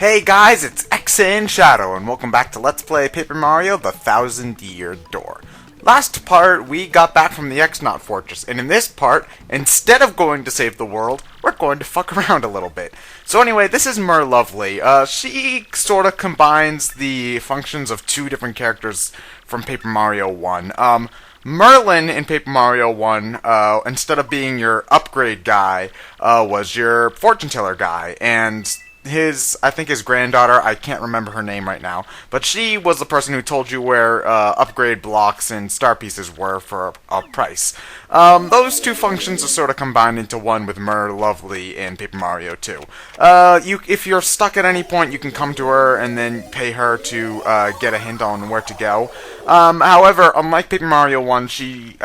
Hey guys, it's ExandShadow, and welcome back to Let's Play Paper Mario: The Thousand-Year Door. Last part, we got back from the X-Naut Fortress, and in this part, instead of going to save the world, we're going to fuck around a little bit. So anyway, this is Lovely. She sort of combines the functions of two different characters from Paper Mario 1. Merlin in Paper Mario 1, instead of being your upgrade guy, was your fortune teller guy, and I think his granddaughter, I can't remember her name right now, but she was the person who told you where upgrade blocks and star pieces were for a price. Those two functions are sort of combined into one with Lovely in Paper Mario 2. If you're stuck at any point, you can come to her and then pay her to get a hint on where to go. However, unlike Paper Mario 1,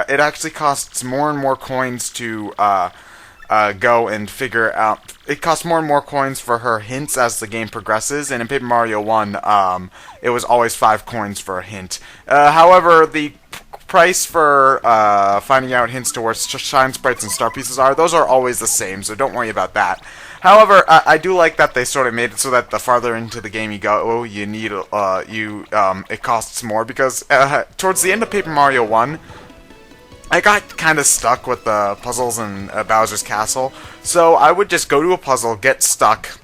it actually costs more and more coins to go and figure out. It costs more and more coins for her hints as the game progresses, and in Paper Mario 1, it was always 5 coins for a hint. However, the price for finding out hints to where shine sprites and star pieces are, those are always the same, so don't worry about that. However, I do like that they sort of made it so that the farther into the game you go, it costs more, because towards the end of Paper Mario 1, I got kind of stuck with the puzzles in Bowser's Castle, so I would just go to a puzzle, get stuck,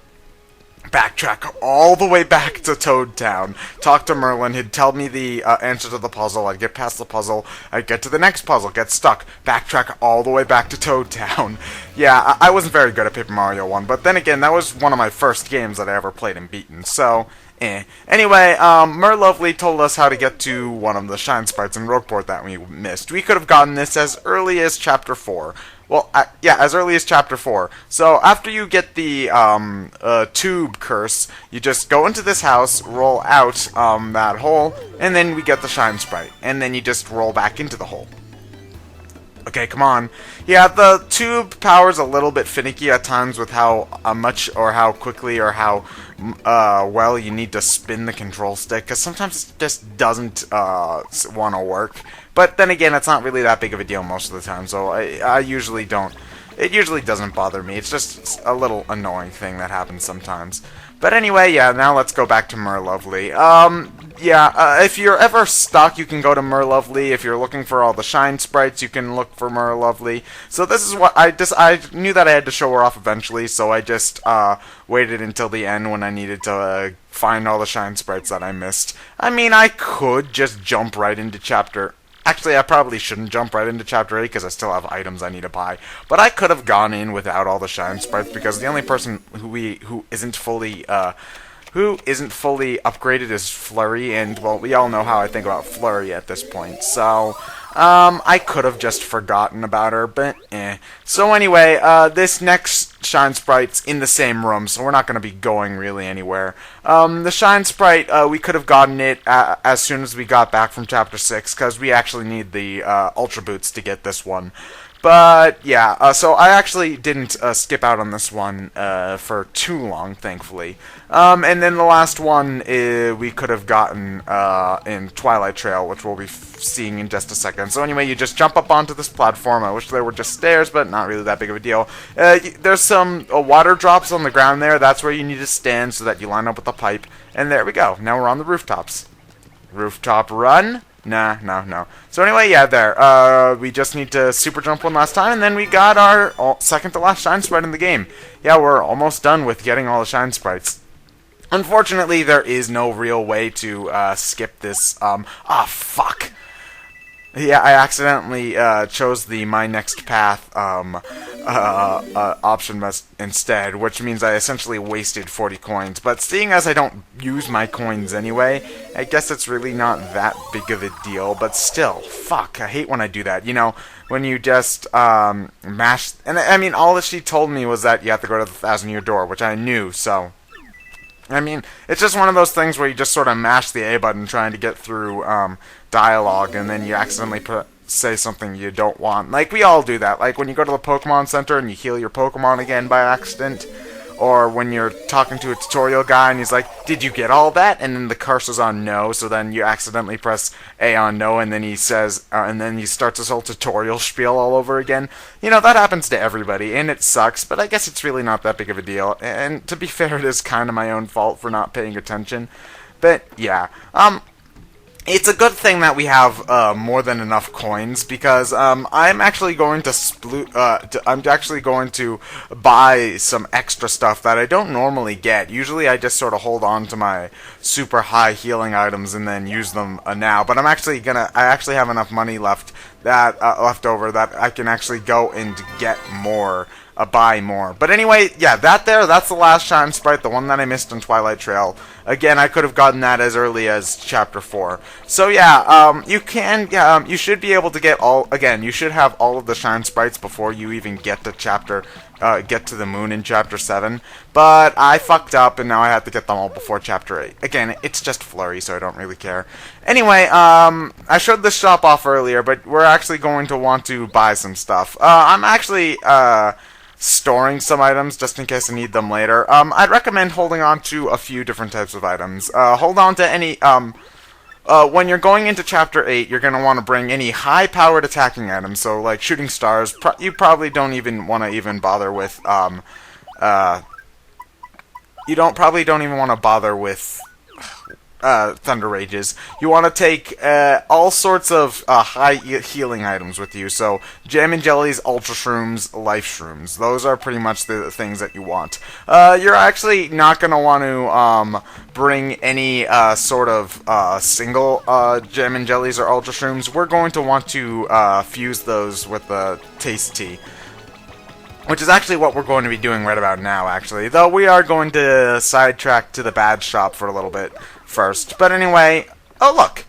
backtrack all the way back to Toad Town, talk to Merlin, he'd tell me the answer to the puzzle, I'd get past the puzzle, I'd get to the next puzzle, get stuck, backtrack all the way back to Toad Town. Yeah, I wasn't very good at Paper Mario 1, but then again, that was one of my first games that I ever played and beaten, so Anyway, Lovely told us how to get to one of the shine sprites in Rogueport that we missed. We could have gotten this as early as Chapter 4. Well, yeah, as early as Chapter 4. So, after you get the tube curse, you just go into this house, roll out that hole, and then we get the shine sprite. And then you just roll back into the hole. Okay, come on. Yeah, the tube power's a little bit finicky at times with how much or how quickly or how well you need to spin the control stick, because sometimes it just doesn't want to work. But then again, it's not really that big of a deal most of the time, so I usually don't. It usually doesn't bother me. It's just a little annoying thing that happens sometimes. But anyway, yeah, now let's go back to Lovely. If you're ever stuck, you can go to Lovely. If you're looking for all the shine sprites, you can look for Lovely. So this is what I knew that I had to show her off eventually, so I just waited until the end when I needed to find all the shine sprites that I missed. I mean, I could just jump right into Chapter... Actually, I probably shouldn't jump right into Chapter 8 because I still have items I need to buy. But I could have gone in without all the shine sprites, because the only person who isn't fully upgraded is Flurry, and well, we all know how I think about Flurry at this point. So I could have just forgotten about her, but So anyway, this next shine sprite's in the same room, so we're not going to be going really anywhere. The shine sprite, we could have gotten it as soon as we got back from Chapter 6, because we actually need the Ultra Boots to get this one. But, yeah, so I actually didn't skip out on this one for too long, thankfully. And then the last one we could have gotten in Twilight Trail, which we'll be seeing in just a second. So anyway, you just jump up onto this platform. I wish there were just stairs, but not really that big of a deal. There's some water drops on the ground there. That's where you need to stand so that you line up with the pipe. And there we go. Now we're on the rooftops. Rooftop run. No. So anyway, yeah, there. We just need to super jump one last time, and then we got our second to last shine sprite in the game. Yeah, we're almost done with getting all the shine sprites. Unfortunately, there is no real way to skip this. Fuck. Yeah, I accidentally chose the My Next Path option instead, which means I essentially wasted 40 coins. But seeing as I don't use my coins anyway, I guess it's really not that big of a deal. But still, fuck, I hate when I do that. You know, when you just mash... And I mean, all that she told me was that you have to go to the 1,000-year door, which I knew, so... I mean, it's just one of those things where you just sort of mash the A button trying to get through dialogue, and then you accidentally say something you don't want. Like, we all do that. Like, when you go to the Pokemon Center and you heal your Pokemon again by accident, or when you're talking to a tutorial guy and he's like, did you get all that? And then the cursor's on no, so then you accidentally press A on no, and then he says, and then he starts his whole tutorial spiel all over again. You know, that happens to everybody, and it sucks, but I guess it's really not that big of a deal. And to be fair, it is kind of my own fault for not paying attention. But yeah, it's a good thing that we have more than enough coins, because I'm actually going to I'm actually going to buy some extra stuff that I don't normally get. Usually I just sort of hold on to my super high healing items and then use them now. But I actually have enough money left left over that I can actually go and get more. Buy more. But anyway, yeah, that's the last Shine Sprite, the one that I missed on Twilight Trail. Again, I could have gotten that as early as Chapter 4. So yeah, you should be able to get you should have all of the Shine Sprites before you even get to the moon in Chapter 7. But I fucked up, and now I have to get them all before Chapter 8. Again, it's just Flurry, so I don't really care. Anyway, I showed this shop off earlier, but we're actually going to want to buy some stuff. I'm actually, storing some items just in case I need them later. I'd recommend holding on to a few different types of items. Hold on to any, when you're going into Chapter 8, you're going to want to bring any high-powered attacking items, so like shooting stars. You probably don't even want to even bother with, probably don't even want to bother with Thunder Rages. You want to take all sorts of high healing items with you. So Jam and Jellies, Ultra Shrooms, Life Shrooms. Those are pretty much the things that you want. You're actually not going to want to bring any sort of single Jam and Jellies or Ultra Shrooms. We're going to want to fuse those with the Taste Tea, which is actually what we're going to be doing right about now, actually. Though we are going to sidetrack to the badge shop for a little bit first. But anyway, oh look!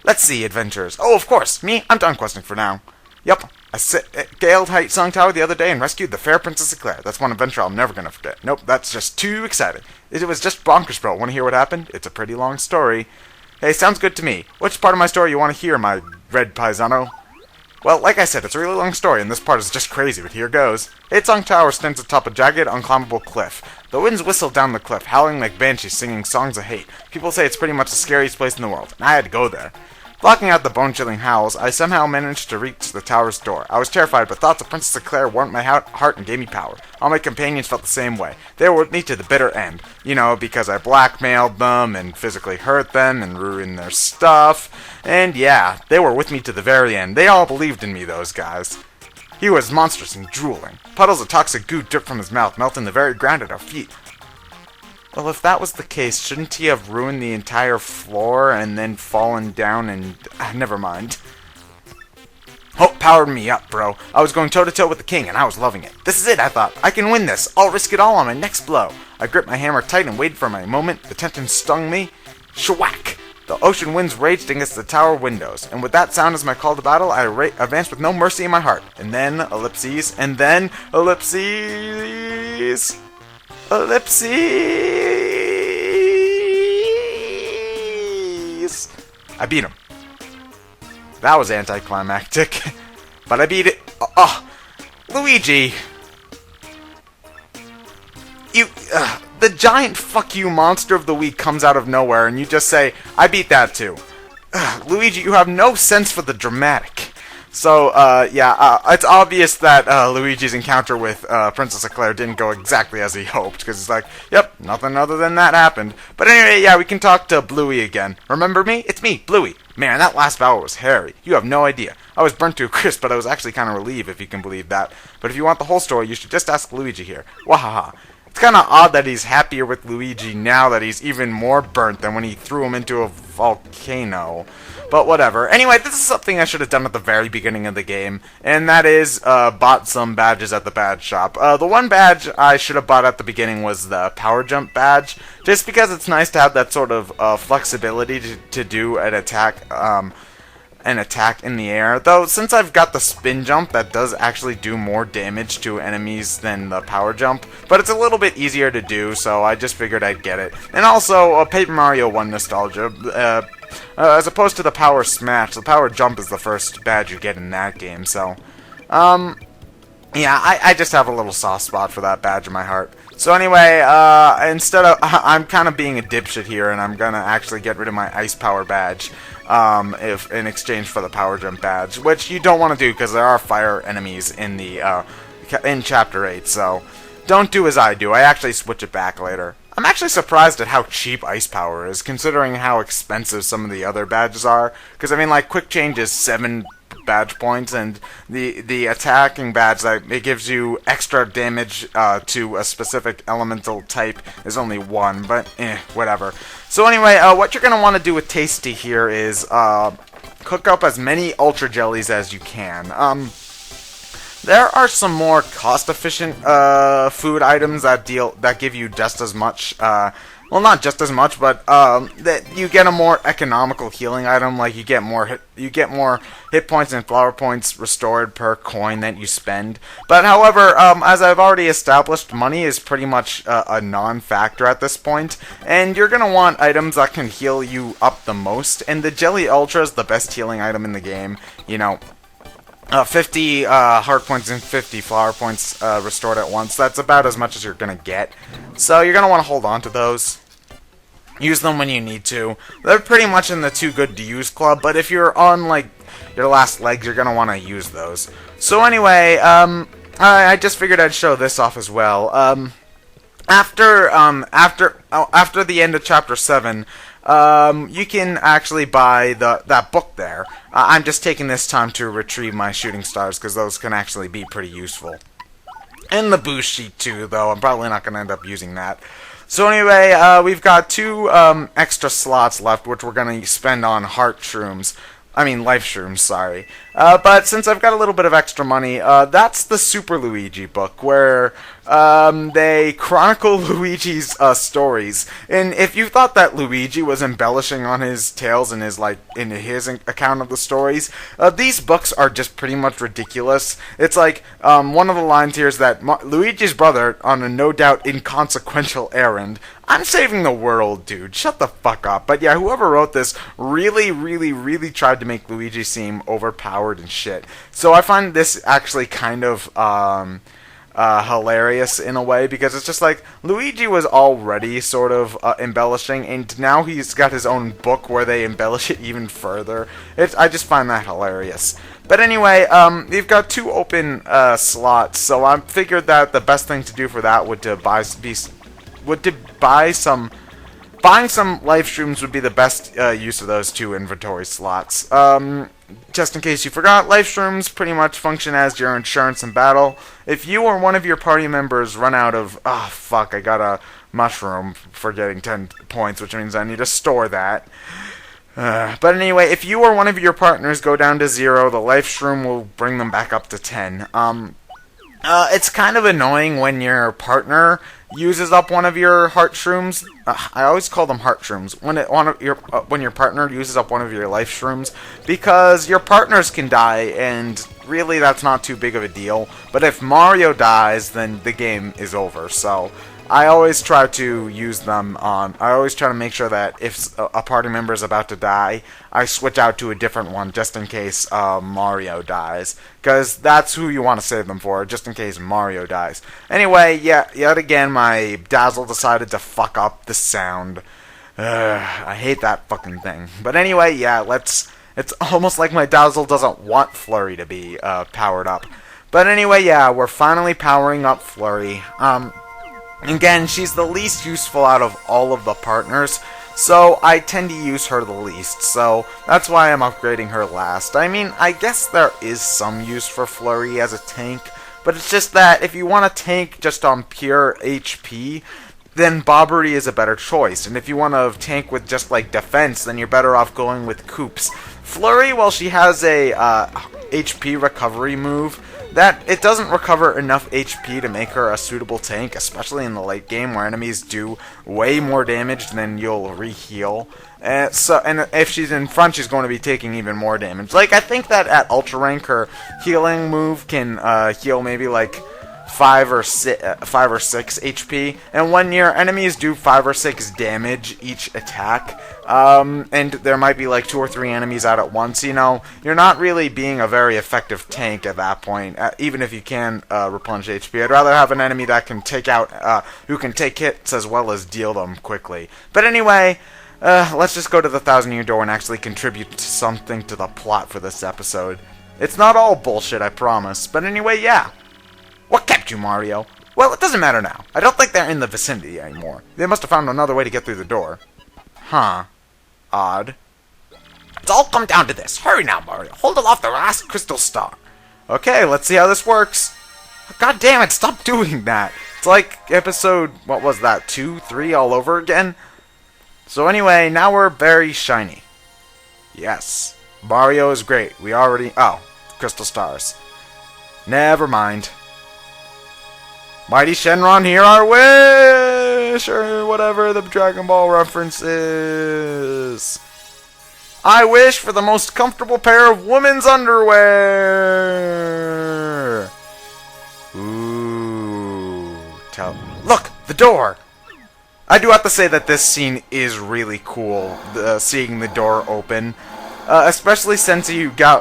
Let's see, adventures. Oh, of course, me, I'm done questing for now. Yep, I scaled Height Song Tower the other day and rescued the fair Princess Eclair. That's one adventure I'm never gonna forget. Nope, that's just too exciting. It was just bonkers, bro. Want to hear what happened? It's a pretty long story. Hey, sounds good to me. Which part of my story you want to hear, my red paisano? Well, like I said, it's a really long story, and this part is just crazy, but here goes. Height Song Tower stands atop a jagged, unclimbable cliff. The winds whistle down the cliff, howling like banshees singing songs of hate. People say it's pretty much the scariest place in the world, and I had to go there. Blocking out the bone-chilling howls, I somehow managed to reach the tower's door. I was terrified, but thoughts of Princess Eclair warmed my heart and gave me power. All my companions felt the same way. They were with me to the bitter end. You know, because I blackmailed them and physically hurt them and ruined their stuff. And yeah, they were with me to the very end. They all believed in me, those guys. He was monstrous and drooling. Puddles of toxic goo dripped from his mouth, melting the very ground at our feet. Well, if that was the case, shouldn't he have ruined the entire floor and then fallen down and... never mind. Hope powered me up, bro. I was going toe-to-toe with the king, and I was loving it. This is it, I thought. I can win this. I'll risk it all on my next blow. I gripped my hammer tight and waited for my moment. The tension stung me. Shwack! The ocean winds raged against the tower windows, and with that sound as my call to battle, I advanced with no mercy in my heart. And then, ellipses, and then, ellipses... Ellipses! I beat him. That was anticlimactic. But I beat it. Oh, Luigi! You, the giant fuck you monster of the week comes out of nowhere and you just say, I beat that too. Luigi, you have no sense for the dramatic. So, it's obvious that Luigi's encounter with Princess Eclair didn't go exactly as he hoped, because he's like, yep, nothing other than that happened. But anyway, yeah, we can talk to Bluey again. Remember me? It's me, Bluey. Man, that last battle was hairy. You have no idea. I was burnt to a crisp, but I was actually kind of relieved, if you can believe that. But if you want the whole story, you should just ask Luigi here. Wahaha. It's kind of odd that he's happier with Luigi now that he's even more burnt than when he threw him into a volcano. But whatever. Anyway, this is something I should have done at the very beginning of the game, and that is bought some badges at the badge shop. The one badge I should have bought at the beginning was the power jump badge, just because it's nice to have that sort of flexibility to do an attack in the air. Though, since I've got the spin jump, that does actually do more damage to enemies than the power jump, but it's a little bit easier to do, so I just figured I'd get it. And also, Paper Mario 1 nostalgia. As opposed to the Power Smash, the Power Jump is the first badge you get in that game, so... yeah, I just have a little soft spot for that badge in my heart. So anyway, instead of... I'm kind of being a dipshit here, and I'm gonna actually get rid of my ice power badge. If in exchange for the power jump badge, which you don't want to do because there are fire enemies in the in Chapter 8. So don't do as I do. I actually switch it back later. I'm actually surprised at how cheap ice power is, considering how expensive some of the other badges are. Because I mean, like, quick change is 7 badge points, and the attacking badge that it gives you extra damage to a specific elemental type is only 1, but whatever. So anyway, what you're gonna want to do with Tasty here is cook up as many ultra jellies as you can. There are some more cost-efficient food items that give you just as much. Well, not just as much, but that you get a more economical healing item. Like you get more hit points and flower points restored per coin that you spend. But however, as I've already established, money is pretty much a non-factor at this point, and you're gonna want items that can heal you up the most. And the Jelly Ultra is the best healing item in the game. You know. 50 heart points and 50 flower points restored at once. That's about as much as you're going to get. So you're going to want to hold on to those. Use them when you need to. They're pretty much in the too good to use club, but if you're on like your last legs, you're going to want to use those. So anyway, I just figured I'd show this off as well. After the end of Chapter 7, you can actually buy that book there. I'm just taking this time to retrieve my shooting stars, because those can actually be pretty useful. And the boost sheet too, though I'm probably not going to end up using that. So anyway, we've got 2 extra slots left, which we're going to spend on heart shrooms. I mean, life shrooms, sorry. But since I've got a little bit of extra money, that's the Super Luigi book, where they chronicle Luigi's stories. And if you thought that Luigi was embellishing on his tales in his account of the stories, these books are just pretty much ridiculous. It's like one of the lines here is that Luigi's brother, on a no doubt inconsequential errand. I'm saving the world, dude. Shut the fuck up. But yeah, whoever wrote this really tried to make Luigi seem overpowered and shit. So I find this actually kind of hilarious in a way, because it's just like Luigi was already sort of embellishing, and now he's got his own book where they embellish it even further. I just find that hilarious. But anyway, you've got 2 open slots, so I figured that the best thing to do for that would to buy some. Buying some life shrooms would be the best use of those 2 inventory slots. Just in case you forgot, life shrooms pretty much function as your insurance in battle. If you or one of your party members run out of... Oh, fuck, I got a mushroom for getting 10 points, which means I need to store that. But anyway, if you or one of your partners go down to 0, the life shroom will bring them back up to 10. It's kind of annoying when your partner uses up one of your heart shrooms. I always call them heart shrooms. When your partner uses up one of your life shrooms, because your partners can die, and really that's not too big of a deal. But if Mario dies, then the game is over. So I always try to use them on... I always try to make sure that if a party member is about to die, I switch out to a different one just in case Mario dies. Because that's who you want to save them for, just in case Mario dies. Anyway, yeah, yet again, my Dazzle decided to fuck up the sound. I hate that fucking thing. But anyway, yeah, it's almost like my Dazzle doesn't want Flurry to be powered up. But anyway, yeah, we're finally powering up Flurry. Again, she's the least useful out of all of the partners, so I tend to use her the least, so that's why I'm upgrading her last. I mean, I guess there is some use for Flurry as a tank, but it's just that if you want a tank just on pure HP, then Bobbery is a better choice, and if you want a tank with just like defense, then you're better off going with Koops. Flurry, while she has a HP recovery move, that it doesn't recover enough HP to make her a suitable tank, especially in the late game where enemies do way more damage than you'll re-heal. And if she's in front, she's going to be taking even more damage. Like, I think that at Ultra Rank, her healing move can heal maybe like 5 or 6 HP, and when your enemies do 5 or 6 damage each attack, and there might be like 2 or 3 enemies out at once, you know, you're not really being a very effective tank at that point, even if you can replenish HP. I'd rather have an enemy that can take out, who can take hits as well as deal them quickly. But anyway, let's just go to the 1,000-year door and actually contribute something to the plot for this episode. It's not all bullshit, I promise, but anyway, yeah. What kept you, Mario? Well, it doesn't matter now. I don't think they're in the vicinity anymore. They must have found another way to get through the door. Huh. Odd. It's all come down to this. Hurry now, Mario. Hold aloft the last crystal star. Okay, let's see how this works. God damn it, stop doing that. It's like episode, what was that, 2, 3 all over again? So anyway, now we're very shiny. Yes. Mario is great. We already... Oh, crystal stars. Never mind. Mighty Shenron, hear our wish! Or whatever the Dragon Ball reference is. I wish for the most comfortable pair of women's underwear! Ooh. Look! The door! I do have to say that this scene is really cool, seeing the door open. Especially since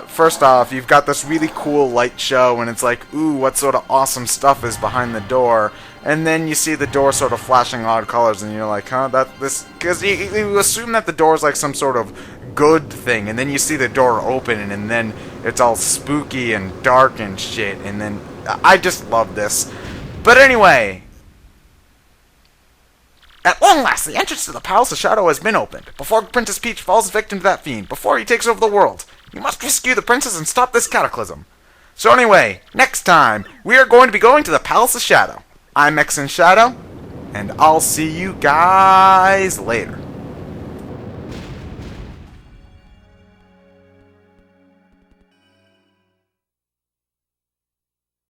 first off, you've got this really cool light show, and it's like, ooh, what sort of awesome stuff is behind the door? And then you see the door sort of flashing odd colors, and you're like, huh, because you assume that the door is like some sort of good thing, and then you see the door open, and then it's all spooky and dark and shit, and then, I just love this. But anyway... At long last, the entrance to the Palace of Shadow has been opened. Before Princess Peach falls victim to that fiend, before he takes over the world, you must rescue the princess and stop this cataclysm. So anyway, next time, we are going to be going to the Palace of Shadow. I'm ExandShadow, and I'll see you guys later.